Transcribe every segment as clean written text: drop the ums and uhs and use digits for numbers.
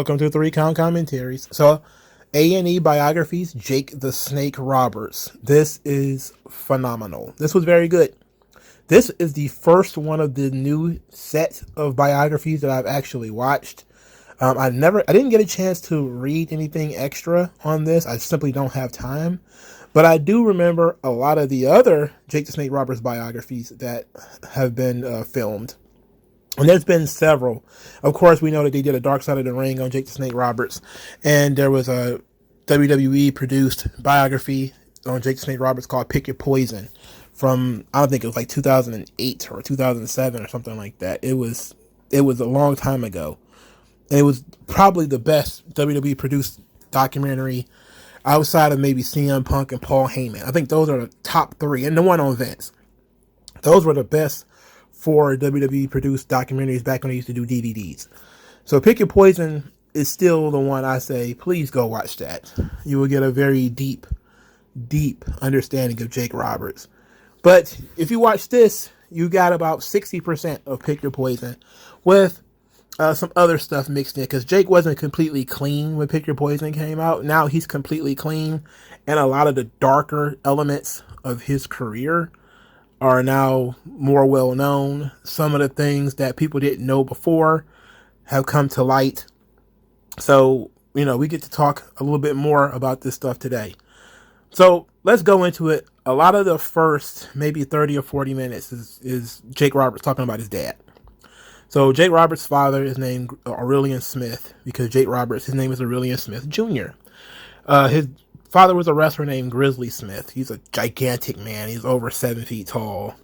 welcome to 3 Count Commentaries. So, A&E Biographies, Jake the Snake Roberts. This is phenomenal. This was very good. This is the first one of the new set of biographies that I've actually watched. I didn't get a chance to read anything extra on this. I simply don't have time. But I do remember a lot of the other Jake the Snake Roberts biographies that have been filmed. And there's been several. Of course, we know that they did a Dark Side of the Ring on Jake the Snake Roberts. And there was a WWE produced biography on Jake the Snake Roberts called Pick Your Poison from, I don't think it was like 2008 or 2007 or something like that. It was a long time ago. And it was probably the best WWE produced documentary outside of maybe CM Punk and Paul Heyman. I think those are the top 3. And the one on Vince. Those were the best 4 WWE produced documentaries back when they used to do DVDs. So Pick Your Poison is still the one I say, please go watch that. You will get a very deep understanding of Jake Roberts. But if you watch this, you got about 60% of Pick Your Poison with some other stuff mixed in, because Jake wasn't completely clean when Pick Your Poison came out. Now he's completely clean, and a lot of the darker elements of his career are now more well known. Some of the things that people didn't know before have come to light. So, we get to talk a little bit more about this stuff today. So let's go into it. A lot of the first maybe 30 or 40 minutes is Jake Roberts talking about his dad. So Jake Roberts' father is named Aurelian Smith because Jake Roberts, his name is Aurelian Smith Jr. His father was a wrestler named Grizzly Smith. He's a gigantic man. He's over 7 feet tall,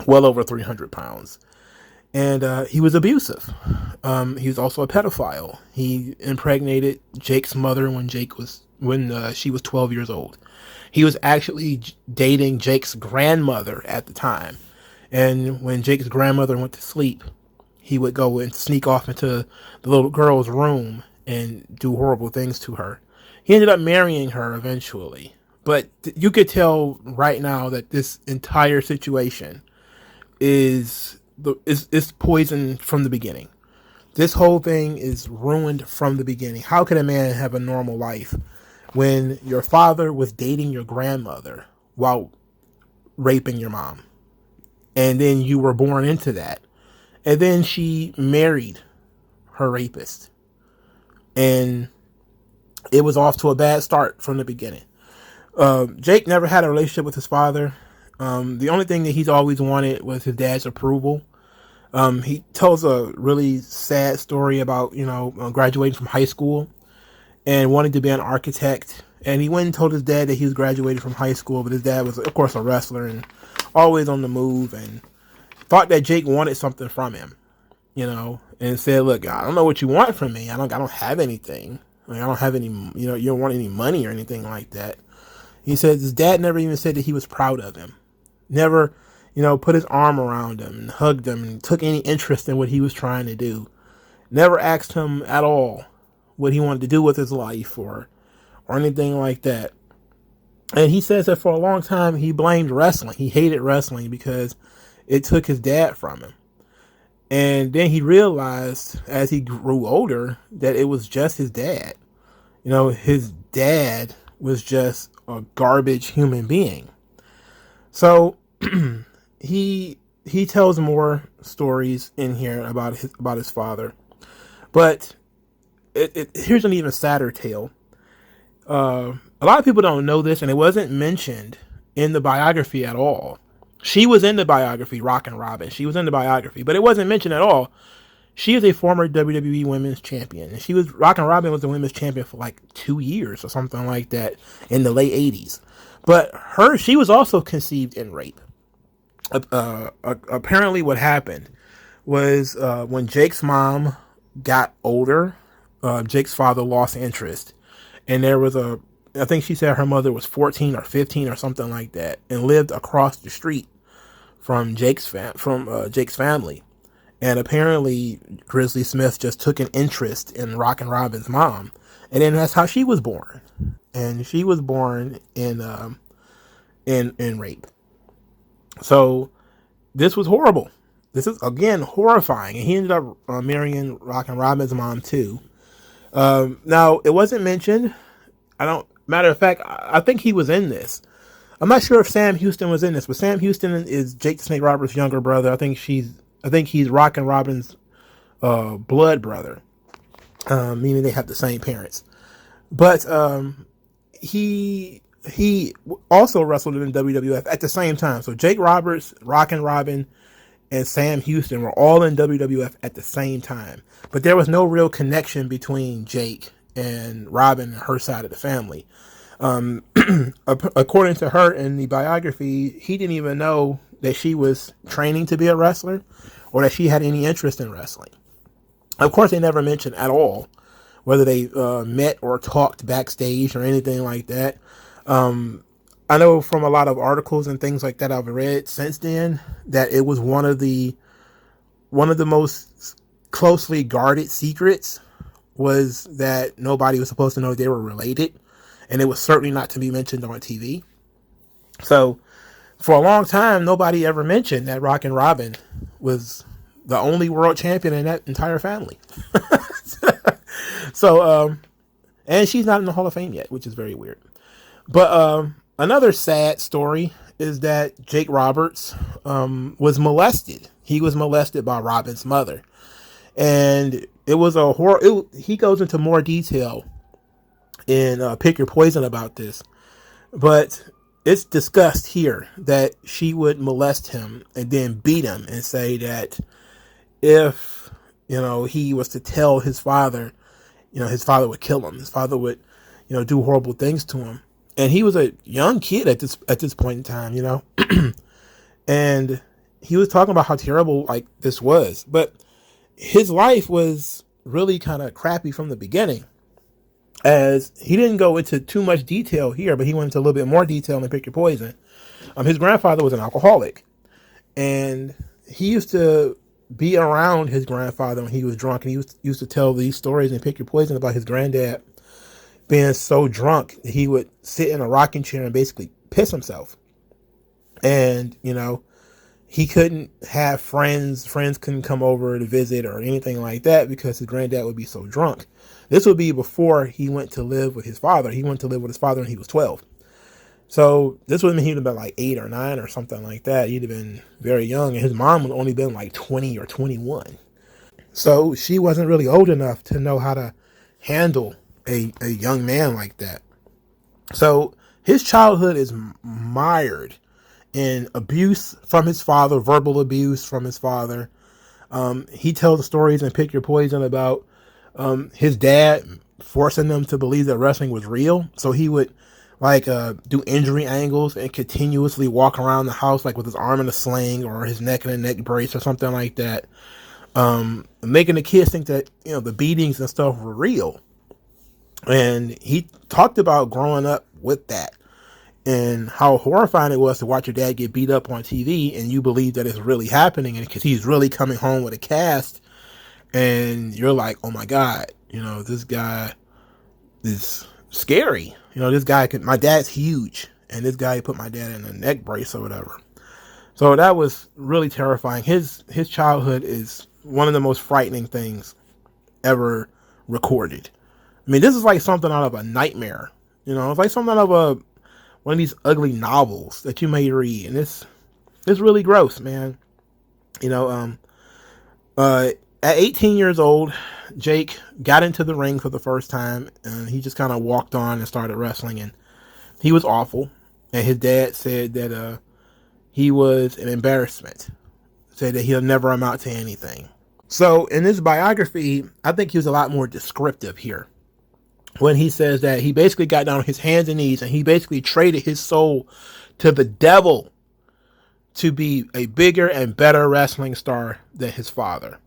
well over 300 pounds. And he was abusive. He was also a pedophile. He impregnated Jake's mother when she was 12 years old. He was actually dating Jake's grandmother at the time. And when Jake's grandmother went to sleep, he would go and sneak off into the little girl's room and do horrible things to her. He ended up marrying her eventually. But you could tell right now that this entire situation is poisoned from the beginning. This whole thing is ruined from the beginning. How can a man have a normal life when your father was dating your grandmother while raping your mom? And then you were born into that. And then she married her rapist. And it was off to a bad start from the beginning. Jake never had a relationship with his father. The only thing that he's always wanted was his dad's approval. He tells a really sad story about, graduating from high school and wanting to be an architect. And he went and told his dad that he was graduating from high school, but his dad was, of course, a wrestler and always on the move, and thought that Jake wanted something from him, and said, look, I don't know what you want from me. I don't have anything. I don't have any, you don't want any money or anything like that. He said his dad never even said that he was proud of him. Never, put his arm around him and hugged him and took any interest in what he was trying to do. Never asked him at all what he wanted to do with his life or anything like that. And he says that for a long time he blamed wrestling. He hated wrestling because it took his dad from him. And then he realized as he grew older that it was just his dad. His dad was just a garbage human being. So he tells more stories in here about his father. But here's an even sadder tale. A lot of people don't know this, and it wasn't mentioned in the biography at all. She was in the biography, Rockin' Robin. She was in the biography, but it wasn't mentioned at all. She is a former WWE Women's Champion, and Rockin' Robin was the Women's Champion for like 2 years or something like that in the late 80s. But she was also conceived in rape. Apparently what happened was when Jake's mom got older, Jake's father lost interest. And there was I think she said her mother was 14 or 15 or something like that, and lived across the street from Jake's family. And apparently Grizzly Smith just took an interest in Rockin' Robin's mom. And then that's how she was born. And she was born in rape. So this was horrible. This is, again, horrifying. And he ended up marrying Rockin' Robin's mom too. Now, it wasn't mentioned. Matter of fact, I think he was in this. I'm not sure if Sam Houston was in this, but Sam Houston is Jake the Snake Roberts' younger brother. I think he's Rock and Robin's blood brother, meaning they have the same parents. But he also wrestled in WWF at the same time. So Jake Roberts, Rock and Robin, and Sam Houston were all in WWF at the same time. But there was no real connection between Jake and Robin and her side of the family. According to her in the biography, he didn't even know that she was training to be a wrestler or that she had any interest in wrestling. Of course, they never mentioned at all whether they met or talked backstage or anything like that. I know from a lot of articles and things like that I've read since then that it was one of the most closely guarded secrets was that nobody was supposed to know they were related. And it was certainly not to be mentioned on TV. So, for a long time, nobody ever mentioned that Rock and Robin was the only world champion in that entire family. So, and she's not in the Hall of Fame yet, which is very weird. But another sad story is that Jake Roberts was molested. He was molested by Robin's mother. And it was a horror. He goes into more detail in Pick Your Poison about this, but it's discussed here that she would molest him and then beat him and say that if he was to tell his father, his father would kill him. His father would do horrible things to him. And he was a young kid at this point in time, and he was talking about how terrible like this was, but his life was really kind of crappy from the beginning. As he didn't go into too much detail here, but he went into a little bit more detail in Pick Your Poison. His grandfather was an alcoholic, and he used to be around his grandfather when he was drunk, and he used to tell these stories in Pick Your Poison about his granddad being so drunk that he would sit in a rocking chair and basically piss himself. And, he couldn't have friends. Friends couldn't come over to visit or anything like that because his granddad would be so drunk. This would be before he went to live with his father. He went to live with his father when he was 12. So this would mean he'd have been like 8 or 9 or something like that. He'd have been very young, and his mom would only been like 20 or 21. So she wasn't really old enough to know how to handle a young man like that. So his childhood is mired in abuse from his father, verbal abuse from his father. He tells the stories in Pick Your Poison about his dad forcing them to believe that wrestling was real. So he would do injury angles and continuously walk around the house like with his arm in a sling or his neck in a neck brace or something like that. Making the kids think that, the beatings and stuff were real. And he talked about growing up with that and how horrifying it was to watch your dad get beat up on TV and you believe that it's really happening, and because he's really coming home with a cast and you're like, oh my God, this guy is scary. This guy my dad's huge, and this guy put my dad in a neck brace or whatever. So that was really terrifying. His childhood is one of the most frightening things ever recorded. I mean, this is like something out of a nightmare. It's like something out of one of these ugly novels that you may read, and it's really gross, man. At 18 years old, Jake got into the ring for the first time, and he just kind of walked on and started wrestling, and he was awful. And his dad said that he was an embarrassment, said that he'll never amount to anything. So in his biography, I think he was a lot more descriptive here when he says that he basically got down on his hands and knees and he basically traded his soul to the devil to be a bigger and better wrestling star than his father.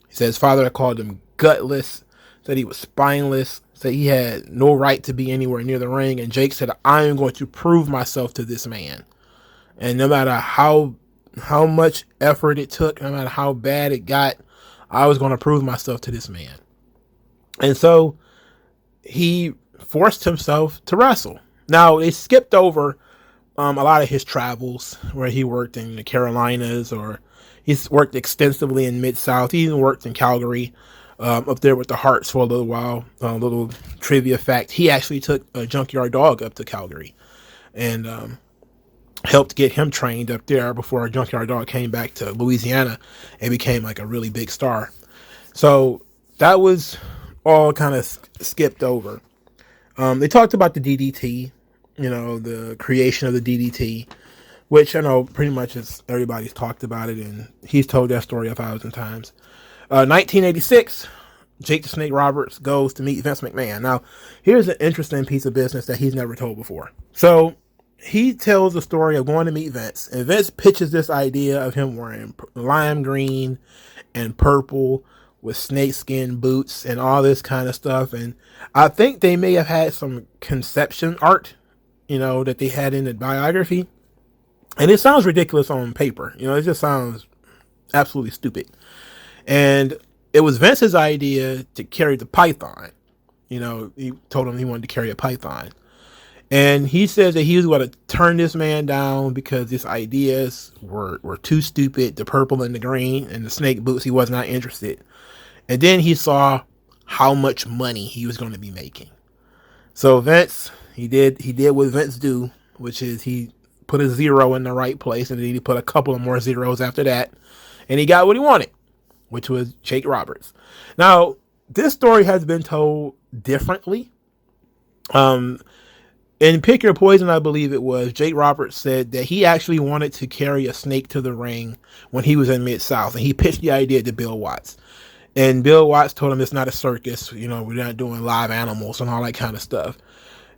He said his father had called him gutless, said he was spineless, said he had no right to be anywhere near the ring. And Jake said, I am going to prove myself to this man. And no matter how much effort it took, no matter how bad it got, I was going to prove myself to this man. And so he forced himself to wrestle. Now, they skipped over a lot of his travels where he worked in the Carolinas, or he's worked extensively in Mid-South. He even worked in Calgary. up there with the Hearts for a little while. A little trivia fact: he actually took a Junkyard Dog up to Calgary, and helped get him trained up there before Junkyard Dog came back to Louisiana and became like a really big star. So that was all kind of skipped over. They talked about the DDT, the creation of the DDT, which I know pretty much is everybody's talked about it, and he's told that story 1,000 times. 1986, Jake the Snake Roberts goes to meet Vince McMahon. Now, here's an interesting piece of business that he's never told before. So he tells the story of going to meet Vince, and Vince pitches this idea of him wearing lime green and purple with snakeskin boots and all this kind of stuff. And I think they may have had some conception art, that they had in the biography. And it sounds ridiculous on paper. It just sounds absolutely stupid. And it was Vince's idea to carry the python. He told him he wanted to carry a python. And he says that he was going to turn this man down because his ideas were too stupid. The purple and the green and the snake boots, he was not interested. And then he saw how much money he was going to be making. So Vince, he did what Vince do, which is he put a zero in the right place, and then he put a couple of more zeros after that, and he got what he wanted, which was Jake Roberts. Now, this story has been told differently. In Pick Your Poison, I believe it was, Jake Roberts said that he actually wanted to carry a snake to the ring when he was in Mid-South, and he pitched the idea to Bill Watts. And Bill Watts told him it's not a circus, we're not doing live animals and all that kind of stuff.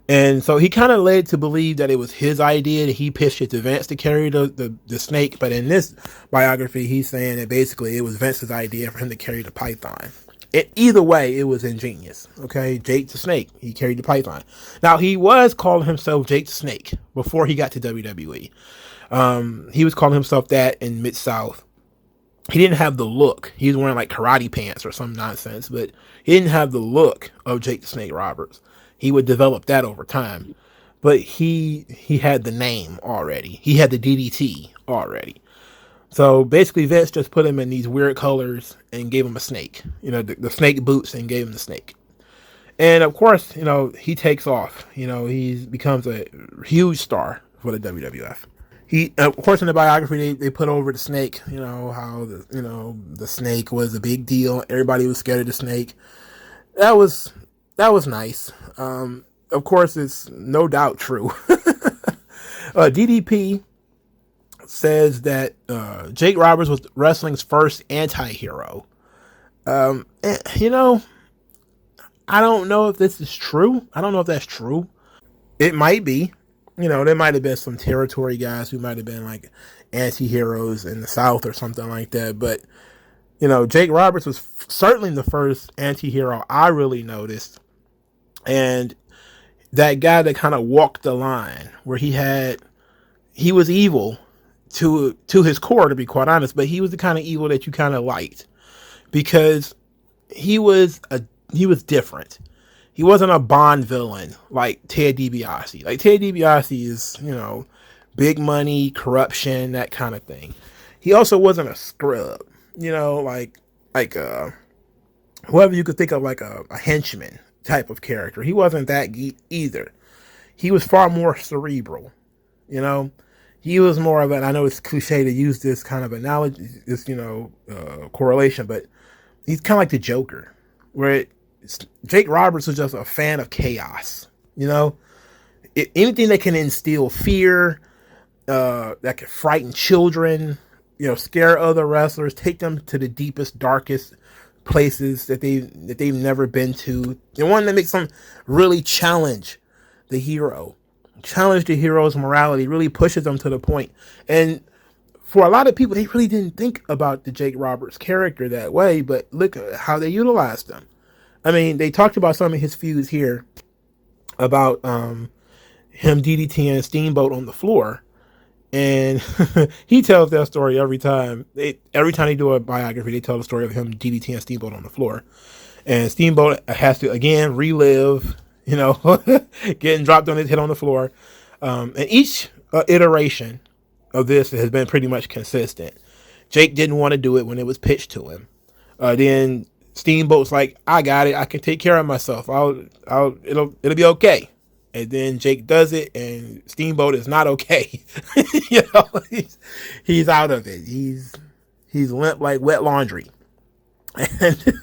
And so he kind of led to believe that it was his idea, that he pitched it to Vince to carry the snake. But in this biography, he's saying that basically it was Vince's idea for him to carry the python. Either way, it was ingenious. Okay, Jake the Snake, he carried the python. Now, he was calling himself Jake the Snake before he got to WWE. He was calling himself that in Mid-South. He didn't have the look. He was wearing like karate pants or some nonsense, but he didn't have the look of Jake the Snake Roberts. He would develop that over time, but he had the name already. He had the DDT already. So basically Vince just put him in these weird colors and gave him a snake, the snake boots, and gave him the snake. And of course, he takes off, he becomes a huge star for the WWF. Of course, in the biography, they put over the snake, how the snake was a big deal. Everybody was scared of the snake. That was nice. Of course, it's no doubt true. DDP says that Jake Roberts was wrestling's first anti-hero. I don't know if this is true. I don't know if that's true. It might be. There might have been some territory guys who might have been like anti-heroes in the South or something like that. But, Jake Roberts was certainly the first anti-hero I really noticed. And that guy that kind of walked the line where he was evil to his core, to be quite honest, but he was the kind of evil that you kind of liked because he was different. He wasn't a Bond villain like Ted DiBiase. Like Ted DiBiase is, big money, corruption, that kind of thing. He also wasn't a scrub, like whoever you could think of, like a henchman type of character. He wasn't that either. He was far more cerebral, He was more of an, I know it's cliche to use this kind of analogy, this, correlation, but he's kind of like the Joker, where Jake Roberts was just a fan of chaos, anything that can instill fear, that can frighten children, scare other wrestlers, take them to the deepest, darkest places that they've never been to. And one that makes them really challenge the hero, challenge the hero's morality, really pushes them to the point. And for a lot of people, they really didn't think about the Jake Roberts character that way, but look at how they utilized him. I mean, they talked about some of his feuds here about him DDTing Steamboat on the floor. And he tells that story every time. Every time they do a biography, they tell the story of him DDTing Steamboat on the floor. And Steamboat has to, again, relive, getting dropped on his head on the floor. And each iteration of this has been pretty much consistent. Jake didn't want to do it when it was pitched to him. Then Steamboat's like, I got it. I can take care of myself. It'll be okay. And then Jake does it, and Steamboat is not okay. You know, he's out of it. He's limp like wet laundry. And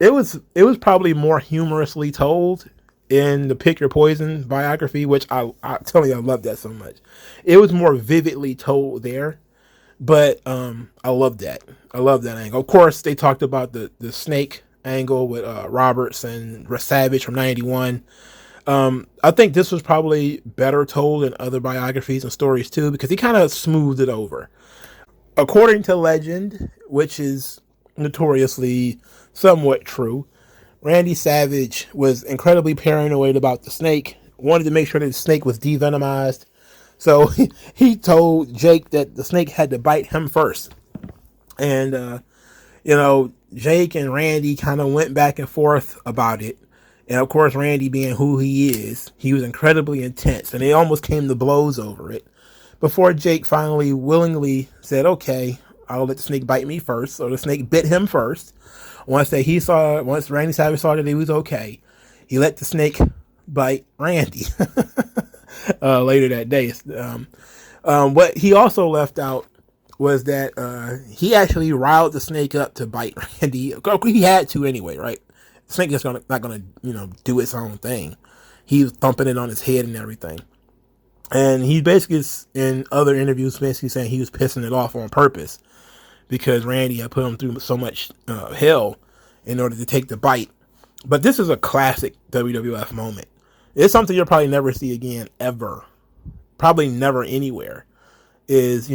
it was probably more humorously told in the Pick Your Poison biography, which I tell you, I love that so much. It was more vividly told there, but I love that. I love that angle. Of course, they talked about the snake angle with Roberts and Savage from '91. I think this was probably better told in other biographies and stories too, because he kind of smoothed it over. According to legend, which is notoriously somewhat true, Randy Savage was incredibly paranoid about the snake, wanted to make sure that the snake was devenomized. So he told Jake that the snake had to bite him first. And, Jake and Randy kind of went back and forth about it. And of course, Randy being who he is, he was incredibly intense, and they almost came to blows over it. Before Jake finally willingly said, okay, I'll let the snake bite me first. So the snake bit him first. Once Randy Savage saw that he was okay, he let the snake bite Randy later that day. What he also left out was that he actually riled the snake up to bite Randy. He had to anyway, right? The snake is not gonna do its own thing. He was thumping it on his head and everything. And he basically, in other interviews, basically saying he was pissing it off on purpose because Randy had put him through so much hell in order to take the bite. But this is a classic WWF moment. It's something you'll probably never see again, ever. Probably never anywhere. Is,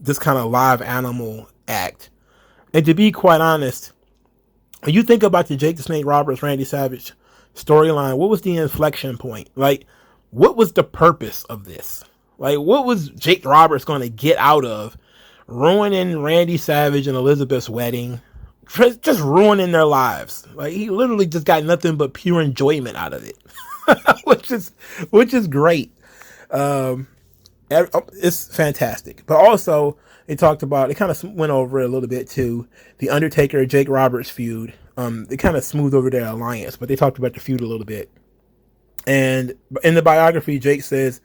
this kind of live animal act. And to be quite honest, when you think about the Jake the Snake Roberts, Randy Savage storyline, what was the inflection point? Like, what was the purpose of this? Like, what was Jake Roberts going to get out of ruining Randy Savage and Elizabeth's wedding? Just ruining their lives. Like, he literally just got nothing but pure enjoyment out of it, which is great. It's fantastic. But also, they kind of went over it a little bit too. The Undertaker Jake Roberts feud. They kind of smoothed over their alliance, but they talked about the feud a little bit. And in the biography, Jake says,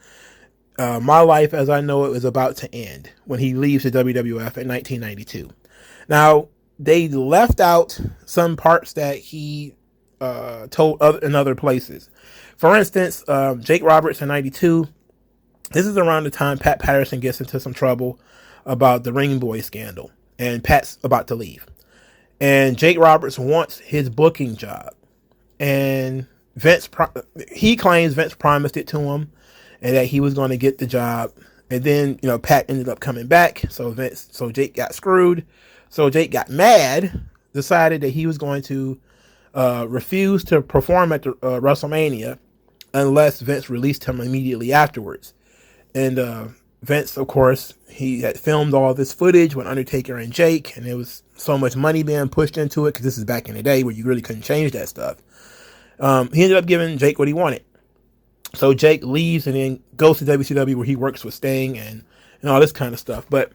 my life as I know it was about to end when he leaves the WWF in 1992. Now, they left out some parts that he told in other places. For instance, Jake Roberts in 92, this is around the time Pat Patterson gets into some trouble about the Ring Boy scandal, and Pat's about to leave. And Jake Roberts wants his booking job. And he claims Vince promised it to him and that he was going to get the job. And then, Pat ended up coming back. So Jake got screwed. So Jake got mad, decided that he was going to refuse to perform at the WrestleMania unless Vince released him immediately afterwards. And Vince, of course, he had filmed all this footage with Undertaker and Jake, and there was so much money being pushed into it because this is back in the day where you really couldn't change that stuff. He ended up giving Jake what he wanted. So Jake leaves and then goes to WCW where he works with Sting and all this kind of stuff. But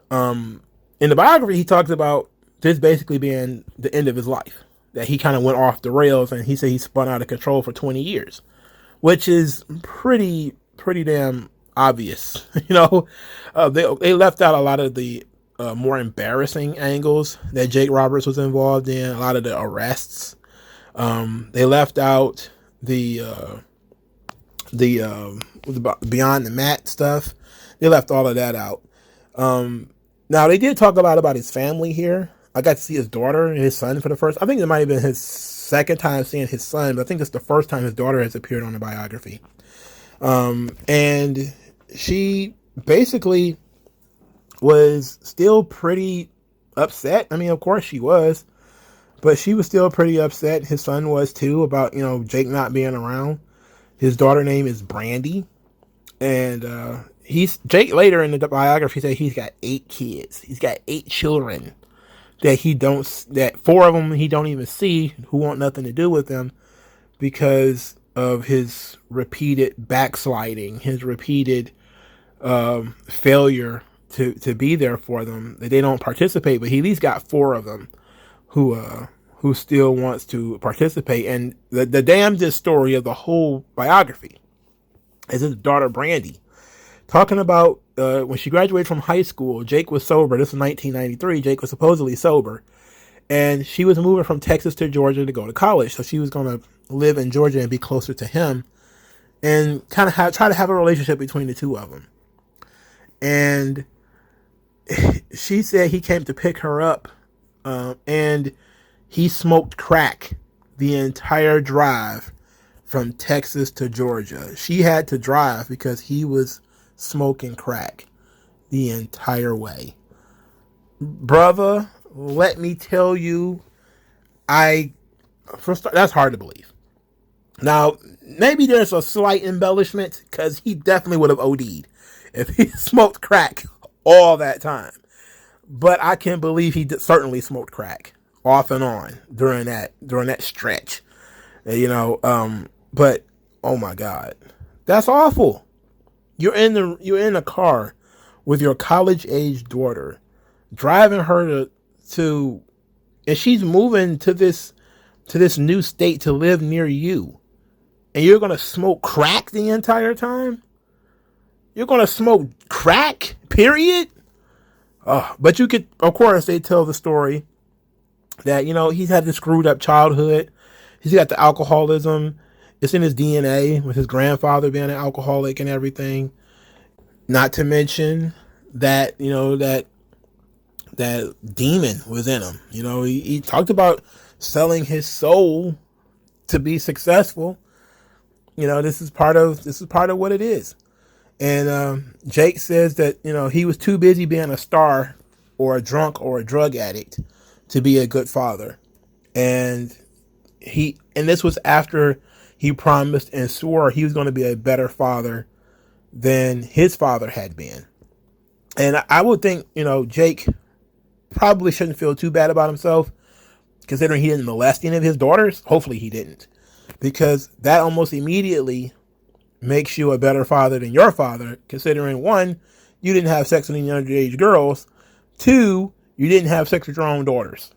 in the biography, he talks about this basically being the end of his life. That he kind of went off the rails, and he said he spun out of control for 20 years. Which is pretty damn obvious. They left out a lot of the more embarrassing angles that Jake Roberts was involved in. A lot of the arrests. They left out the Beyond the Mat stuff. They left all of that out. Now they did talk a lot about his family here. I got to see his daughter and his son for the first. I think it might have been his second time seeing his son, but I think it's the first time his daughter has appeared on the biography. And she basically was still pretty upset. I mean, of course she was. But she was still pretty upset. His son was too, about, Jake not being around. His daughter name is Brandy. And Jake later in the biography said he's got 8 kids. He's got 8 children that 4 of them he don't even see, who want nothing to do with him because of his repeated backsliding, his repeated failure to be there for them. They don't participate, but he at least got 4 of them who still wants to participate. And the damnedest story of the whole biography is his daughter Brandy, talking about when she graduated from high school. Jake was sober. This was 1993. Jake was supposedly sober, and she was moving from Texas to Georgia to go to college. So she was going to live in Georgia and be closer to him, and kind of try to have a relationship between the two of them. And she said he came to pick her up, and he smoked crack the entire drive from Texas to Georgia. She had to drive because he was smoking crack the entire way. Brother, let me tell you, that's hard to believe. Now, maybe there's a slight embellishment, because he definitely would have OD'd if he smoked crack all that time. But I can believe he certainly smoked crack off and on during that stretch. But oh my God, that's awful. You're in a car with your college age daughter, driving her to, and she's moving to this new state to live near you, and you're gonna smoke crack the entire time. You're gonna smoke crack, period. But you could, of course, they tell the story that, he's had this screwed up childhood. He's got the alcoholism. It's in his DNA, with his grandfather being an alcoholic and everything. Not to mention that, that demon was in him. He talked about selling his soul to be successful. This is part of what it is. And Jake says that, he was too busy being a star or a drunk or a drug addict to be a good father. And this was after he promised and swore he was going to be a better father than his father had been. And I would think, Jake probably shouldn't feel too bad about himself, considering he didn't molest any of his daughters. Hopefully he didn't, because that almost immediately makes you a better father than your father, considering, 1, you didn't have sex with any underage girls. 2, you didn't have sex with your own daughters.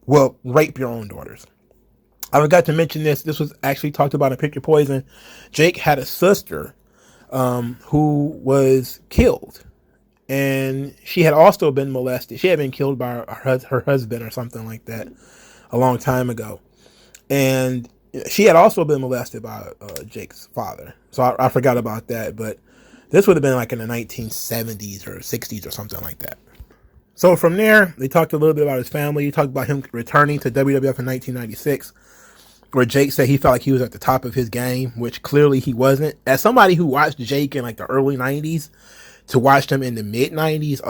Well, rape your own daughters. I forgot to mention this. This was actually talked about in Pick Your Poison. Jake had a sister who was killed, and she had also been molested. She had been killed by her husband or something like that a long time ago. And she had also been molested by Jake's father. So I forgot about that, but this would have been like in the 1970s or 60s or something like that. So from there, they talked a little bit about his family. He talked about him returning to WWF in 1996, where Jake said he felt like he was at the top of his game, which clearly he wasn't. As somebody who watched Jake in like the early 90s to watch him in the mid 90s,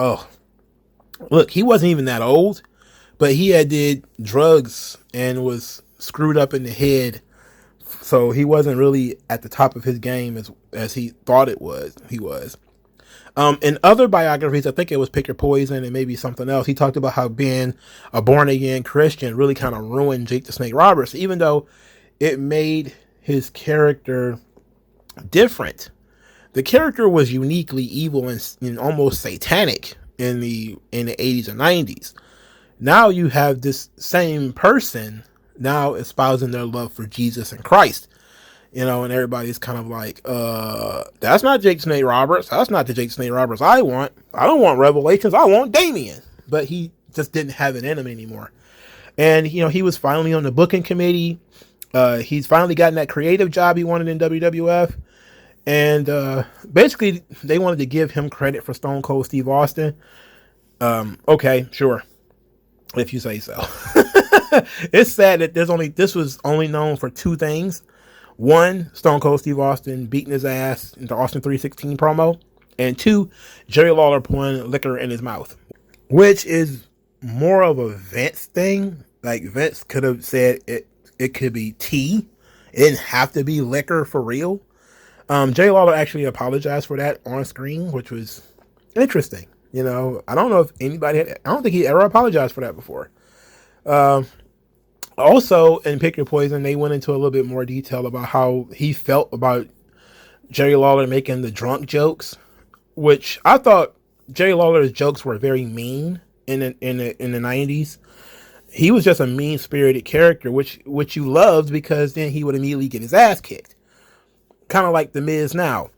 look, he wasn't even that old, but he had did drugs and was screwed up in the head. So he wasn't really at the top of his game as he thought he was. In other biographies, I think it was Pick Your Poison and maybe something else, he talked about how being a born-again Christian really kind of ruined Jake the Snake Roberts, even though it made his character different. The character was uniquely evil and almost satanic in the 80s and 90s. Now you have this same person now espousing their love for Jesus and Christ. And everybody's kind of like, that's not Jake Snake Roberts. That's not the Jake Snake Roberts I want. I don't want Revelations. I want Damien. But he just didn't have it in him anymore. And, he was finally on the booking committee. He's finally gotten that creative job he wanted in WWF. And basically, they wanted to give him credit for Stone Cold Steve Austin. Okay, sure. If you say so. It's sad that this was only known for 2 things. 1, Stone Cold Steve Austin beating his ass in the Austin 316 promo. And 2, Jerry Lawler pouring liquor in his mouth. Which is more of a Vince thing. Like, Vince could have said it could be tea. It didn't have to be liquor for real. Jerry Lawler actually apologized for that on screen, which was interesting. I don't know if I don't think he ever apologized for that before. Also, in Pick Your Poison, they went into a little bit more detail about how he felt about Jerry Lawler making the drunk jokes, which I thought Jerry Lawler's jokes were very mean in the 90s. He was just a mean spirited character, which you loved because then he would immediately get his ass kicked, kind of like the Miz now.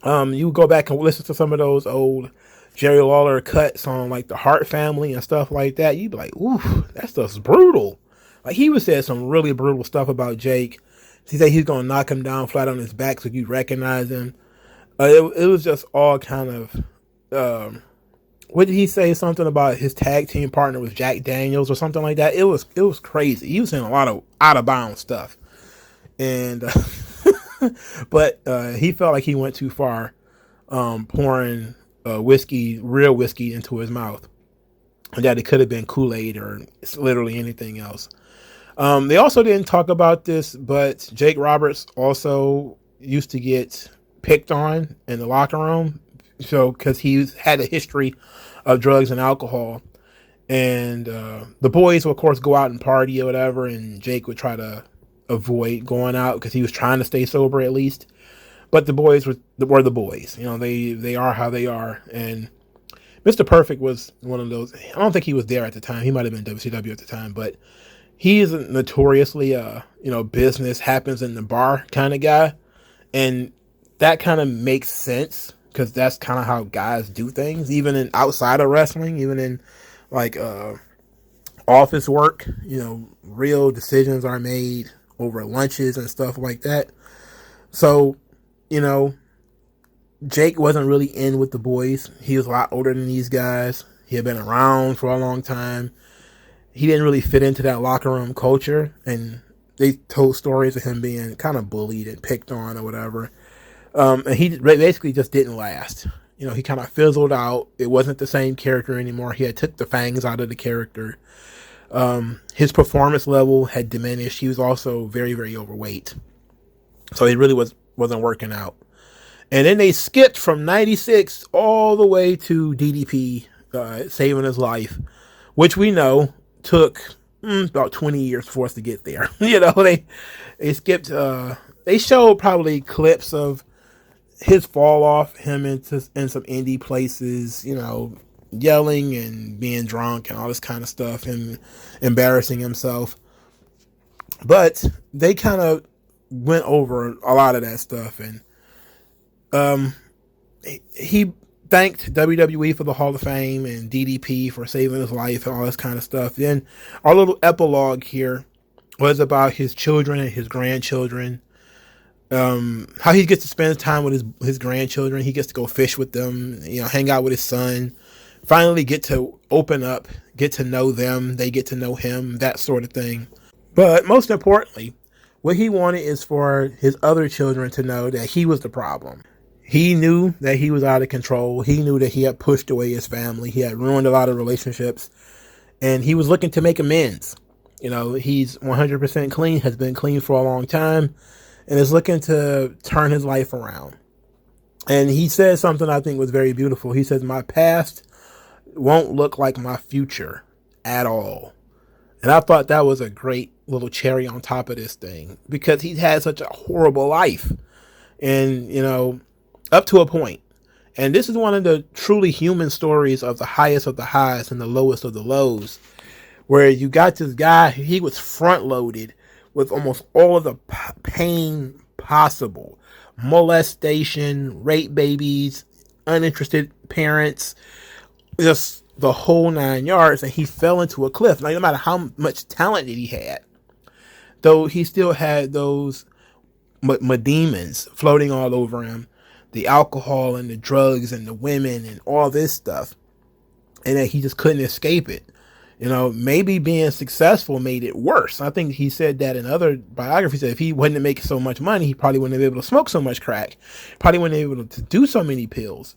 You go back and listen to some of those old Jerry Lawler cuts on like the Hart family and stuff like that. You'd be like, ooh, that stuff's brutal. Like he would say some really brutal stuff about Jake. He said he's gonna knock him down flat on his back so you recognize him. It was just all kind of. What did he say? Something about his tag team partner was Jack Daniels or something like that. It was crazy. He was saying a lot of out of bounds stuff, and but he felt like he went too far, pouring real whiskey into his mouth, and that it could have been Kool-Aid or literally anything else. They also didn't talk about this, but Jake Roberts also used to get picked on in the locker room. So, because he had a history of drugs and alcohol, and the boys would, of course, go out and party or whatever, and Jake would try to avoid going out because he was trying to stay sober at least. But the boys were the boys. You know, they are how they are. And Mr. Perfect was one of those. I don't think he was there at the time. He might have been WCW at the time, but he is notoriously business happens in the bar kind of guy, and that kind of makes sense. Because that's kind of how guys do things, even in outside of wrestling, even in like office work. Real decisions are made over lunches and stuff like that. So, Jake wasn't really in with the boys. He was a lot older than these guys. He had been around for a long time. He didn't really fit into that locker room culture, and they told stories of him being kind of bullied and picked on or whatever. And he basically just didn't last. He kind of fizzled out. It wasn't the same character anymore. He had took the fangs out of the character. His performance level had diminished. He was also very, very overweight. So he really wasn't working out. And then they skipped from 96 all the way to DDP, saving his life, which we know took about 20 years for us to get there. They skipped, they showed probably clips of his fall off, him in some indie places, yelling and being drunk and all this kind of stuff and embarrassing himself. But they kind of went over a lot of that stuff, and he thanked WWE for the Hall of Fame and DDP for saving his life and all this kind of stuff. Then our little epilogue here was about his children and his grandchildren. How he gets to spend time with his grandchildren. He gets to go fish with them, hang out with his son, finally get to open up, get to know them. They get to know him, that sort of thing. But most importantly, what he wanted is for his other children to know that he was the problem. He knew that he was out of control. He knew that he had pushed away his family. He had ruined a lot of relationships, and he was looking to make amends. He's 100% clean, has been clean for a long time, and is looking to turn his life around. And he said something I think was very beautiful. He says, "My past won't look like my future at all." And I thought that was a great little cherry on top of this thing, because he's had such a horrible life. And, up to a point. And this is one of the truly human stories of the highest of the highs and the lowest of the lows, where you got this guy, he was front loaded with almost all of the pain possible. Molestation, rape babies, uninterested parents, just the whole 9 yards, and he fell into a cliff. Now, no matter how much talent that he had, though, he still had those demons floating all over him, the alcohol and the drugs and the women and all this stuff, and that he just couldn't escape it. Maybe being successful made it worse. I think he said that in other biographies, that if he wasn't making so much money, he probably wouldn't have been able to smoke so much crack, probably wouldn't have been able to do so many pills.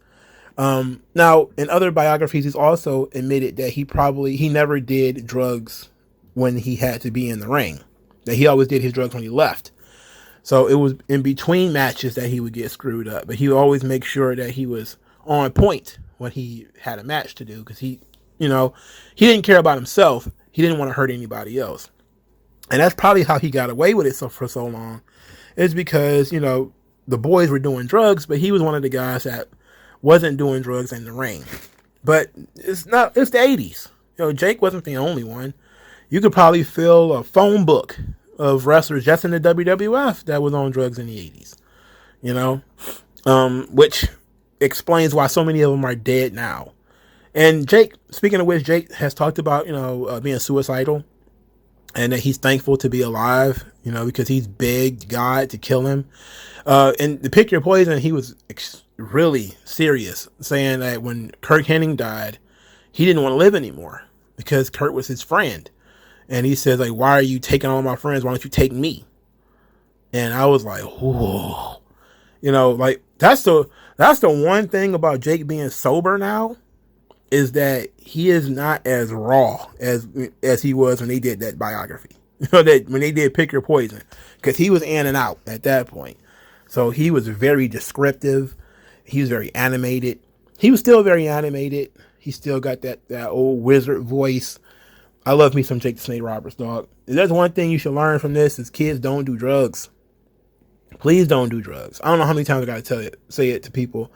Now, in other biographies, he's also admitted that he never did drugs when he had to be in the ring, that he always did his drugs when he left. So it was in between matches that he would get screwed up, but he would always make sure that he was on point when he had a match to do, because he didn't care about himself. He didn't want to hurt anybody else. And that's probably how he got away with it for so long, is because, the boys were doing drugs, but he was one of the guys that wasn't doing drugs in the ring. But it's the 80s. Jake wasn't the only one. You could probably fill a phone book of wrestlers just in the WWF that was on drugs in the 80s. Which explains why so many of them are dead now. And Jake, speaking of which, Jake has talked about, being suicidal and that he's thankful to be alive, because he's begged God to kill him. And the Pick Your Poison, he was really serious, saying that when Kurt Hennig died, he didn't want to live anymore because Kurt was his friend. And he says, like, why are you taking all my friends? Why don't you take me? And I was like, whoa. That's the one thing about Jake being sober now, is that he is not as raw as he was when they did that biography. That when they did Pick Your Poison, because he was in and out at that point. So he was very descriptive. He was very animated. He was still very animated. He still got that old wizard voice. I love me some Jake the Snake Roberts, dog. If there's one thing you should learn from this, is kids, don't do drugs. Please don't do drugs. I don't know how many times I got to say it to people.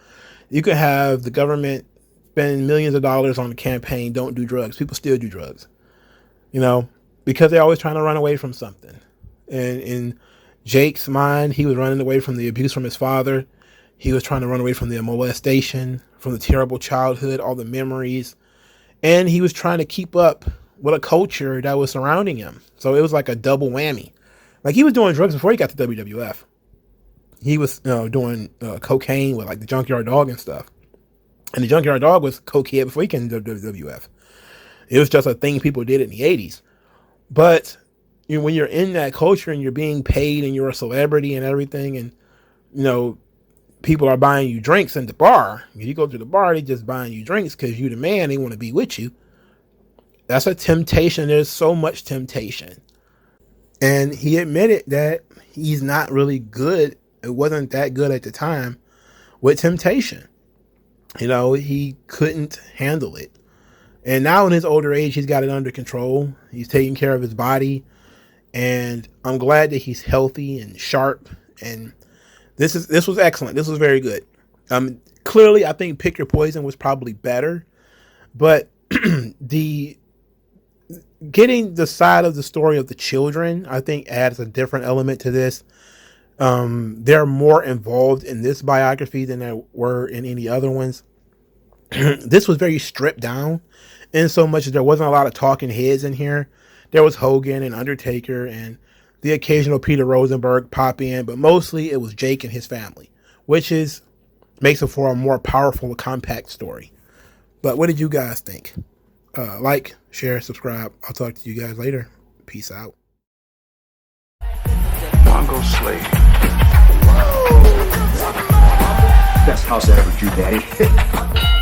You could have the government spend millions of dollars on a campaign, don't do drugs. People still do drugs, because they're always trying to run away from something. And in Jake's mind, he was running away from the abuse from his father. He was trying to run away from the molestation, from the terrible childhood, all the memories. And he was trying to keep up with a culture that was surrounding him. So it was like a double whammy. Like, he was doing drugs before he got to WWF. He was doing cocaine with like the Junkyard Dog and stuff. And the Junkyard Dog was cokehead before he came to WWF. It was just a thing people did in the 80s. But when you're in that culture and you're being paid and you're a celebrity and everything, and people are buying you drinks in the bar. You go to the bar, they just buying you drinks because you the man. They want to be with you. That's a temptation. There's so much temptation. And he admitted that he's not really good. It wasn't that good at the time with temptation. He couldn't handle it. And now in his older age, he's got it under control. He's taking care of his body. And I'm glad that he's healthy and sharp. And this was excellent. This was very good. Clearly, I think Pick Your Poison was probably better. But getting the side of the story of the children, I think, adds a different element to this. They're more involved in this biography than there were in any other ones. This was very stripped down, in so much as there wasn't a lot of talking heads in here. There was Hogan and Undertaker and the occasional Peter Rosenberg pop in, but mostly it was Jake and his family, which makes it for a more powerful, compact story. But what did you guys think? Like, share, subscribe. I'll talk to you guys later. Peace out. MagMongoSlade. Best house I ever drew, Daddy.